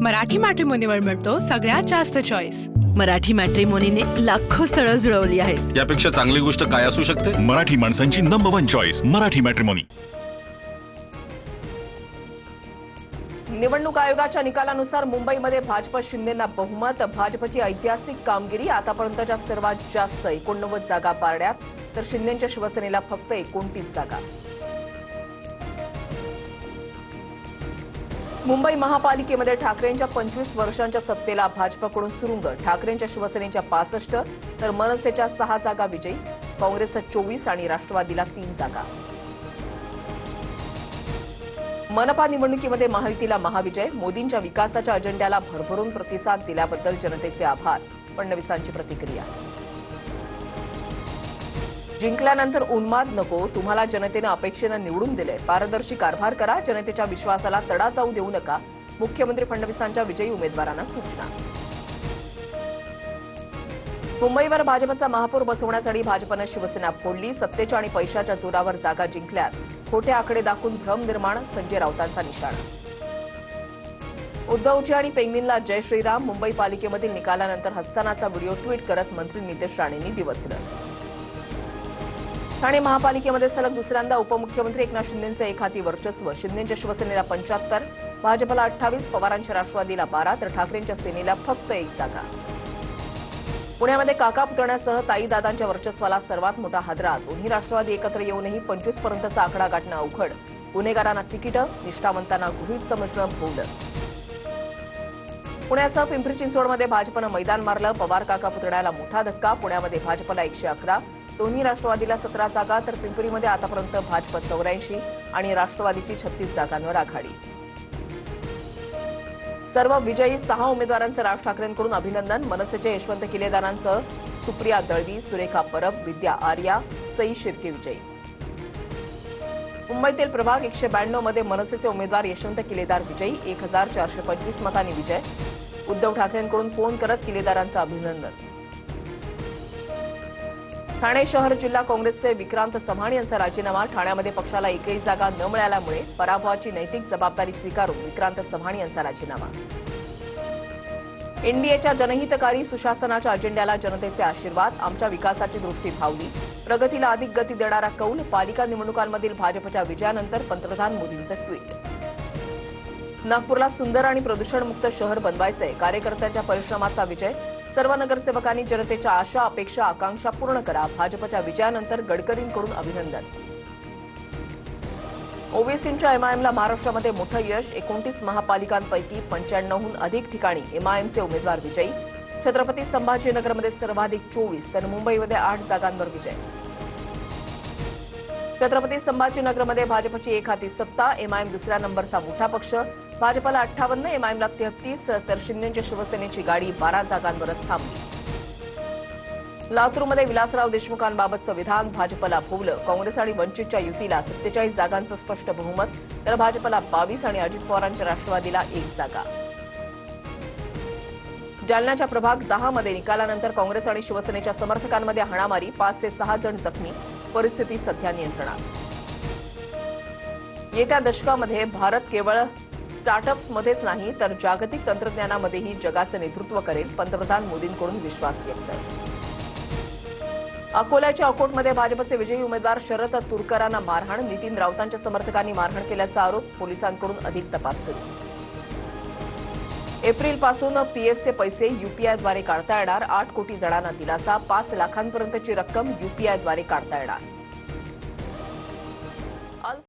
मराठी मॅट्रिमोनीवर मिळतो सगळ्यात जास्त चॉईस। मराठी मॅट्रिमोनीने लाखो स्थळं जुळवली आहेत। यापेक्षा चांगली गोष्ट काय असू शकते? मराठी माणसांची नंबर 1 चॉईस मराठी मॅट्रिमोनी। निवडणूक आयोगाच्या निकालानुसार मुंबईमध्ये भाजप शिंदेंना बहुमत। भाजपची ऐतिहासिक कामगिरी, आतापर्यंतच्या सर्वात जास्त 89 जागा पारड्यात, तर शिंदेंच्या शिवसेनेला फक्त 29 जागा। मुंबई महापालिकेमध्ये ठाकरेंच्या 25 वर्षांच्या सत्तेला भाजपकडून सुरुंग। ठाकरेंच्या शिवसेनेच्या 65 तर मनसेच्या 6 जागा विजयी, काँग्रेसचा 24 आणि राष्ट्रवादीला 3 जागा। मनपा निवडणुकीमध्ये महायुतीला महाविजय। मोदींच्या विकासाच्या अजेंड्याला भरभरून प्रतिसाद दिल्याबद्दल जनतेचे आभार, फडणवीसांची प्रतिक्रिया। जिंकल्यानंतर उन्माद नको, तुम्हाला जनतेनं अपेक्षेनं निवडून दिले, पारदर्शी कारभार करा, जनतेच्या विश्वासाला तडा जाऊ देऊ नका, मुख्यमंत्री फडणवीसांच्या विजयी उमेदवारांना सूचना। मुंबईवर भाजपचा महापौर बसवण्यासाठी भाजपनं शिवसेना फोडली। सत्तेच्या आणि पैशाच्या जोरावर जागा जिंकल्यात, खोटे आकडे दाखवून भ्रम निर्माण, संजय राऊतांचा निशाणा। उद्धवजी आणि पेंगविनला जय श्रीराम। मुंबई पालिकेमधील निकालानंतर हसतानाचा व्हिडिओ ट्विट करत मंत्री नितेश राणेंनी डिवचलं। ठाणे महापालिकेमध्ये सलग दुसऱ्यांदा उपमुख्यमंत्री एकनाथ शिंदेंचे एक हाती वर्चस्व। शिंदेंच्या शिवसेनेला 75, भाजपला 28, पवारांच्या राष्ट्रवादीला 12 तर ठाकरेंच्या सेनेला फक्त 1 जागा। पुण्यामध्ये काका पुतण्यासह ताईदादांच्या वर्चस्वाला सर्वात मोठा हादरा। दोन्ही राष्ट्रवादी एकत्र येऊनही 25 पर्यंतचा आकडा गाठणं अवघड। गुन्हेगारांना तिकीटं, निष्ठावंतांना गृहीत समजणं भोवलं। पुण्यासह पिंपरी चिंचवडमध्ये भाजपनं मैदान मारलं। पवार काका पुतण्याला मोठा धक्का। पुण्यामध्ये भाजपला 111, दोन्ही राष्ट्रवादीला 17 जागा तर पिंपरीमध्ये आतापर्यंत भाजप 84 आणि राष्ट्रवादीची 36 जागांवर आघाडी। सर्व विजयी 6 उमेदवारांचं राज ठाकरेंकडून अभिनंदन। मनसेचे यशवंत किलेदारांसह सुप्रिया दळवी, सुरेखा परब, विद्या आर्या, सई शिर्के विजयी। मुंबईतील प्रभाग 192 मध्ये मनसेचे उमेदवार यशवंत किलेदार विजयी, 1425 मतांनी विजय। उद्धव ठाकरेंकडून फोन करत किलेदारांचं अभिनंदन। ठाणे शहर जिल्हा काँग्रेसचे विक्रांत चव्हाण यांचा राजीनामा। ठाण्यामध्ये पक्षाला एकही जागा न मिळाल्यामुळे पराभवाची नैतिक जबाबदारी स्वीकारून विक्रांत चव्हाण यांचा राजीनामा। एनडीएच्या जनहितकारी सुशासनाच्या अजेंड्याला जनतेचे आशीर्वाद। आमच्या विकासाची दृष्टी धावली, प्रगतीला अधिक गती देणारा कौल। पालिका निवडणुकांमधील भाजपच्या विजयानंतर पंतप्रधान मोदींचं ट्विट। नागपूरला सुंदर आणि प्रदूषणमुक्त शहर बनवायचंय, कार्यकर्त्यांच्या परिश्रमाचा विजय। सर्व नगरसेवकांनी जनतेच्या आशा अपेक्षा आकांक्षा पूर्ण करा, भाजपच्या विजयानंतर गडकरींकडून अभिनंदन। ओबीसींच्या एमआयएमला महाराष्ट्रामध्ये मोठं यश। 29 महापालिकांपैकी 95हून अधिक ठिकाणी एमआयएमचे उमेदवार विजयी। छत्रपती संभाजीनगरमध्ये सर्वाधिक 24 तर मुंबईमध्ये 8 जागांवर विजय। छत्रपती संभाजीनगरमध्ये भाजपची एक हाती सत्ता। एमआयएम दुसऱ्या नंबरचा मोठा पक्ष। भाजपला 58, एमआयएमला 33 तर शिंदेच्या शिवसेनेची गाडी 12 जागांवरच थांबली। लातूरमध्ये विलासराव देशमुखांबाबतचं विधान भाजपला भोवलं। काँग्रेस आणि वंचितच्या युतीला 47 जागांचं स्पष्ट बहुमत तर भाजपला 22 आणि अजित पवारांच्या राष्ट्रवादीला 1 जागा। जालन्याच्या प्रभाग 10 मध्ये निकालानंतर काँग्रेस आणि शिवसेनेच्या समर्थकांमध्ये हाणामारी, 5 ते 6 जण जखमी, परिस्थिती सध्या नियंत्रणात। येत्या दशकामध्ये भारत केवळ स्टार्टअप्समध्येच नाही तर जागतिक तंत्रज्ञानामध्येही जगाचं नेतृत्व करेल, पंतप्रधान मोदींकडून विश्वास व्यक्त। अकोल्याच्या अकोटमध्ये भाजपचे विजयी उमेदवार शरद तुरकरांना मारहाण। नितीन राऊतांच्या समर्थकांनी मारहाण केल्याचा आरोप, पोलिसांकडून अधिक तपास सुरू। एप्रिलपासून पीएफचे पैसे यूपीआयद्वारे काढता येणार, 8 कोटी जणांना दिलासा, 5 लाखांपर्यंतची रक्कम यूपीआयद्वारे काढता येणार।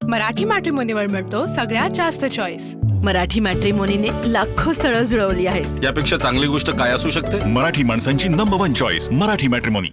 मराठी मॅट्रिमोनीवर मिळतो सगळ्यात जास्त चॉईस। मराठी मॅट्रिमोनीने लाखो स्थळं जुळवली आहेत। यापेक्षा चांगली गोष्ट काय असू शकते? मराठी माणसांची नंबर 1 चॉईस मराठी मॅट्रिमोनी।